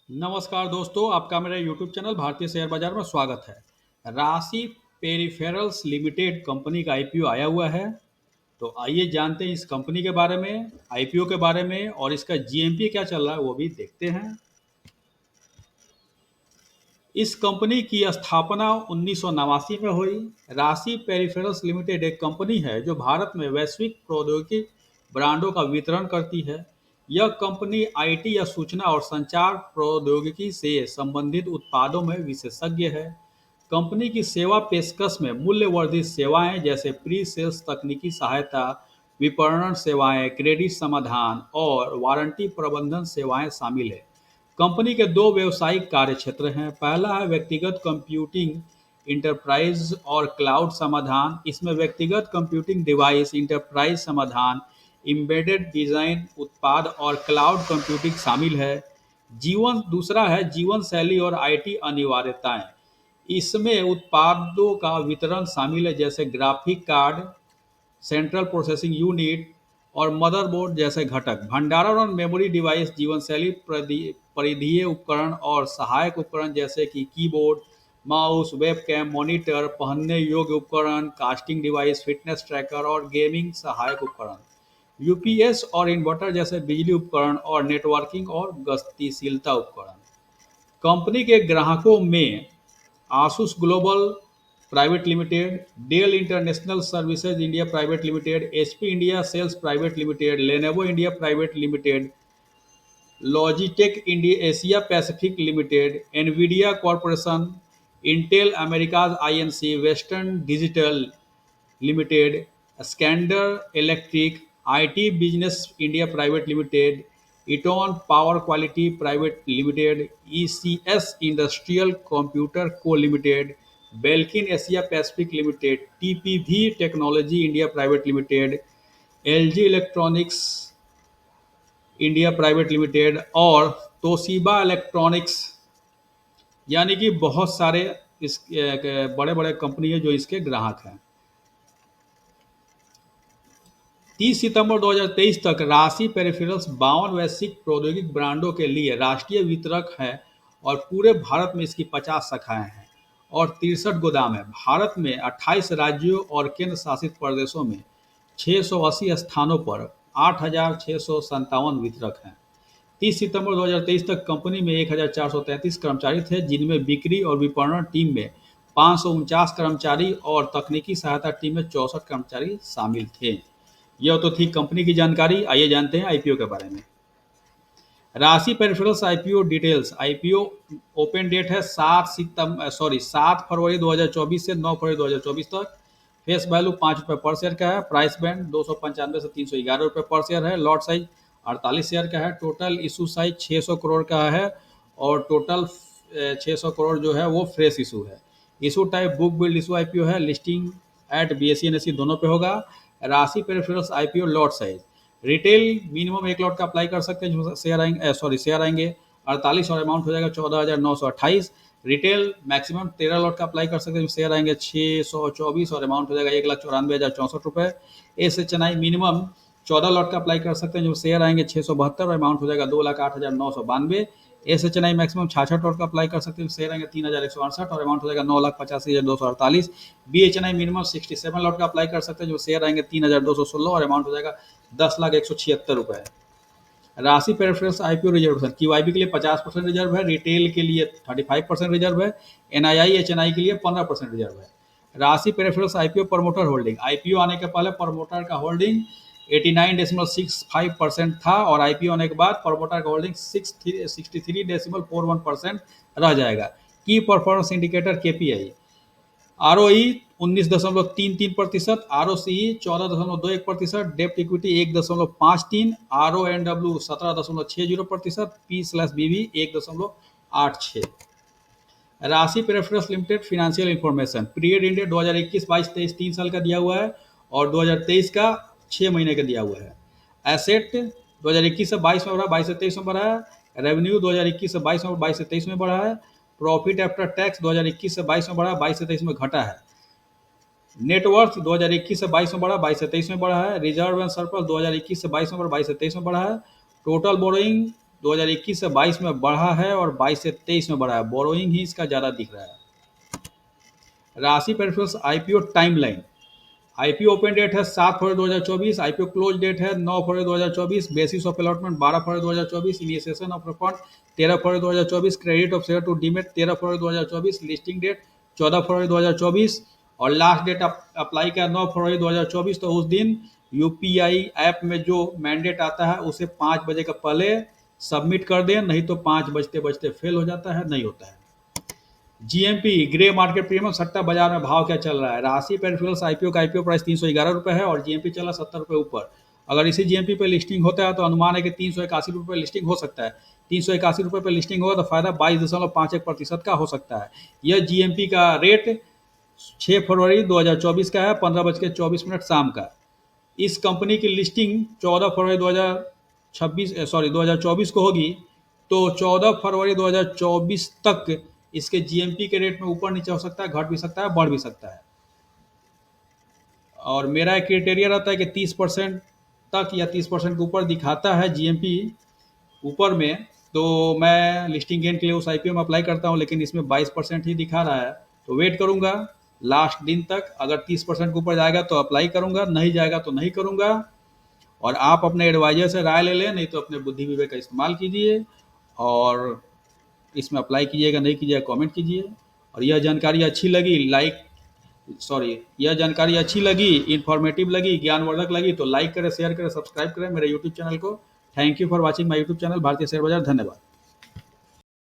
नमस्कार दोस्तों, आपका मेरे YouTube चैनल भारतीय शेयर बाजार में स्वागत है। राशि पेरिफेरल्स लिमिटेड कंपनी का आईपीओ आया हुआ है। तो आइए जानते हैं इस कंपनी के बारे में, आईपीओ के बारे में और इसका जीएमपी क्या चल रहा है वो भी देखते हैं। इस कंपनी की स्थापना 1989 में हुई। राशि पेरिफेरल्स लिमिटेड एक कंपनी है जो भारत में वैश्विक प्रौद्योगिकी ब्रांडों का वितरण करती है। यह कंपनी आईटी या सूचना और संचार प्रौद्योगिकी से संबंधित उत्पादों में विशेषज्ञ है। कंपनी की सेवा पेशकश में मूल्य वर्धित सेवाएं जैसे प्री सेल्स तकनीकी सहायता, विपणन सेवाएं, क्रेडिट समाधान और वारंटी प्रबंधन सेवाएं शामिल है। कंपनी के दो व्यावसायिक कार्यक्षेत्र हैं। पहला है व्यक्तिगत कंप्यूटिंग, इंटरप्राइज और क्लाउड समाधान। इसमें व्यक्तिगत कंप्यूटिंग डिवाइस, इंटरप्राइज समाधान, एम्बेडेड डिजाइन उत्पाद और क्लाउड कंप्यूटिंग शामिल है। दूसरा है जीवन शैली और आईटी अनिवार्यताएं। इसमें उत्पादों का वितरण शामिल है जैसे graphic card, central processing unit और मदरबोर्ड जैसे घटक। भंडारण और मेमोरी डिवाइस, जीवनशैली परिधीय उपकरण और सहायक उपकरण जैसे कि कीबोर्ड, माउस, वेबकैम, मॉनिटर, पहनने योग्य उपकरण, कास्टिंग डिवाइस, फिटनेस ट्रैकर और गेमिंग सहायक उपकरण। यूपीएस और इन्वर्टर जैसे बिजली उपकरण और नेटवर्किंग और गतिशीलता उपकरण। कंपनी के ग्राहकों में Asus global private limited, Dell international services India private limited, HP India sales private limited, Lenovo India private limited, Logitech India Asia Pacific limited, Nvidia corporation, Intel Americas INC, western digital limited, Schneider electric, IT business India private limited, Eaton power quality private limited, ECS industrial computer co limited, Belkin Asia Pacific limited, TPV technology India private limited, LG electronics India private limited और Toshiba electronics. यानी कि बहुत सारे इस बड़े बड़े company है जो इसके ग्राहक हैं। 30 सितंबर 2023 तक राशि पेरिफेरल्स 52 वैश्विक प्रौद्योगिकी ब्रांडों के लिए राष्ट्रीय वितरक है और पूरे भारत में इसकी 50 शाखाएं हैं और 63 गोदाम है। भारत में 28 राज्यों और केंद्र शासित प्रदेशों में 680 स्थानों पर 8,657 वितरक हैं। 30 सितंबर 2023 तक कंपनी में 1,433 कर्मचारी थे, जिनमें बिक्री और विपणन टीम में 549 कर्मचारी और तकनीकी सहायता टीम में 64 कर्मचारी शामिल थे। यह तो थी कंपनी की जानकारी। आइए जानते हैं आईपीओ के बारे में। Rashi peripherals IPO details. IPO open date है 7 फरवरी 2024 से 9 फरवरी 2024 तक। फेस वैल्यू ₹5 पर शेयर का है। प्राइस बैंड 295 से ₹311 पर शेयर है। लॉट साइज 48 शेयर का है। टोटल इशू साइज 600 करोड़ का है और टोटल 600 करोड़ जो है वो फ्रेश इशू है। Issue type book build issue IPO है। लिस्टिंग एट बीएसई एनएसई दोनों पे होगा। राशि peripherals IPO lot size retail minimum 1 lot का अप्लाई कर सकते हैं जो शेयर आएंगे 48 और अमाउंट हो जाएगा 14,928। रिटेल मैक्सिमम 13 लॉट का अप्लाई कर सकते हैं जो शेयर आएंगे 624 और अमाउंट हो जाएगा 1,94,064 रुपये। एसएचएनआई मिनिमम 14 लॉट का अप्लाई कर सकते हैं जो शेयर आएंगे 672 और अमाउंट हो जाएगा 2,08,992। एसएचएनआई मैक्सिमम 66 लॉट का अप्लाई कर सकते हैं शेयर आएंगे 3,168 और अमाउंट हो जाएगा 9,85,248। बीएचएनआई मिनिमम 67 लॉट का अप्लाई कर सकते हैं जो शेयर आएंगे 3,216 और अमाउंट हो जाएगा 10,176 रुपये। राशि पेरिफेरल्स आईपीओ रिजर्वेशन क्यूआईबी के लिए 50% रिजर्व है, रिटेल के लिए 35% रिजर्व है, एनआईआई एचएनआई के लिए 15% रिजर्व है। Rashi peripherals IPO promoter holding. IPO आने के पहले प्रमोटर का होल्डिंग 89.65% था और आईपीओ आने के बाद प्रमोटर का होल्डिंग 63.41% रह जाएगा। की performance indicator KPI. ROE 19.33%, ROCE 14.21%, डेप्ट इक्विटी 1.53, आरओएनडब्ल्यू 17.60%, पी/बीवी 1.86। राशि peripherals limited financial information. Period ended 2021-22-23 3 साल का दिया हुआ है और 2023 का 6 महीने का दिया हुआ है। एसेट 2021 से 22 में बढ़ा, 22 से 23 में बढ़ा है। रेवेन्यू 2021 से 22 में, 22 से 23 में बढ़ा है। प्रॉफिट आफ्टर टैक्स 2021 से 22 में बढ़ा, 22 से 23 में घटा है। नेटवर्थ 2021 से 22 में बढ़ा, 22 से 23 में बढ़ा है। रिजर्व एंड सरप्लस 2021 से 22 में बढ़ा, 22 से 23 में बढ़ा है। टोटल बोरोइंग 2021 से 22 में बढ़ा है और 22 से 23 में बढ़ा है, बोरोइंग ही इसका ज़्यादा दिख रहा है। Rashi peripherals IPO timeline. IPO open date है 7 फरवरी 2024, आईपीओ क्लोज डेट है 9 फरवरी 2024, बेसिस ऑफ अलॉटमेंट 12 फरवरी 2024, इनिशिएशन ऑफ रिफंड 13 फरवरी 2024, credit of share to demat 13 फरवरी 2024, लिस्टिंग डेट 14 फरवरी 2024 और लास्ट डेट अप्लाई का 9 फरवरी 2024। तो उस दिन यूपीआई ऐप में जो मैंडेट आता है उसे 5 बजे का पहले सबमिट कर दें, नहीं तो 5 बजते बजते फेल हो जाता है, नहीं होता है। जीएमपी ग्रे मार्केट प्रीमियम सट्टा बाजार में भाव क्या चल रहा है। राशि पेरिफेरल्स आईपीओ का आईपीओ प्राइस 311 रुपये है और जीएमपी चला 70 रुपये ऊपर। अगर इसी जीएमपी पे लिस्टिंग होता है तो अनुमान है कि 381 रुपये लिस्टिंग हो सकता है। 381 रुपये पर लिस्टिंग होगा तो फायदा 22.51% का हो सकता है। यह जीएमपी का रेट 6 फरवरी 2024 का है, 15:24 शाम का। इस कंपनी की लिस्टिंग 14 फरवरी 2024 को होगी, तो 14 फरवरी 2024 तक इसके जीएमपी के रेट में ऊपर नीचे हो सकता है, घट भी सकता है, बढ़ भी सकता है। और मेरा एक क्राइटेरिया रहता है कि 30% तक या 30% के ऊपर दिखाता है जीएमपी ऊपर में, तो मैं लिस्टिंग गेन के लिए उस आईपीओ में अप्लाई करता हूँ, लेकिन इसमें 22% ही दिखा रहा है, तो वेट करूँगा लास्ट दिन तक। अगर 30% के ऊपर जाएगा तो अप्लाई करूँगा, नहीं जाएगा तो नहीं करूँगा। और आप अपने एडवाइजर से राय ले लें, नहीं तो अपने बुद्धि विवेक का इस्तेमाल कीजिए और इसमें अप्लाई कीजिएगा, नहीं कीजिएगा कमेंट कीजिए। और यह जानकारी अच्छी लगी यह जानकारी अच्छी लगी, इन्फॉर्मेटिव लगी, ज्ञानवर्धक लगी तो लाइक करें, शेयर करें, सब्सक्राइब करें मेरे यूट्यूब चैनल को। Thank you for watching my YouTube channel भारतीय शेयर बाजार। धन्यवाद।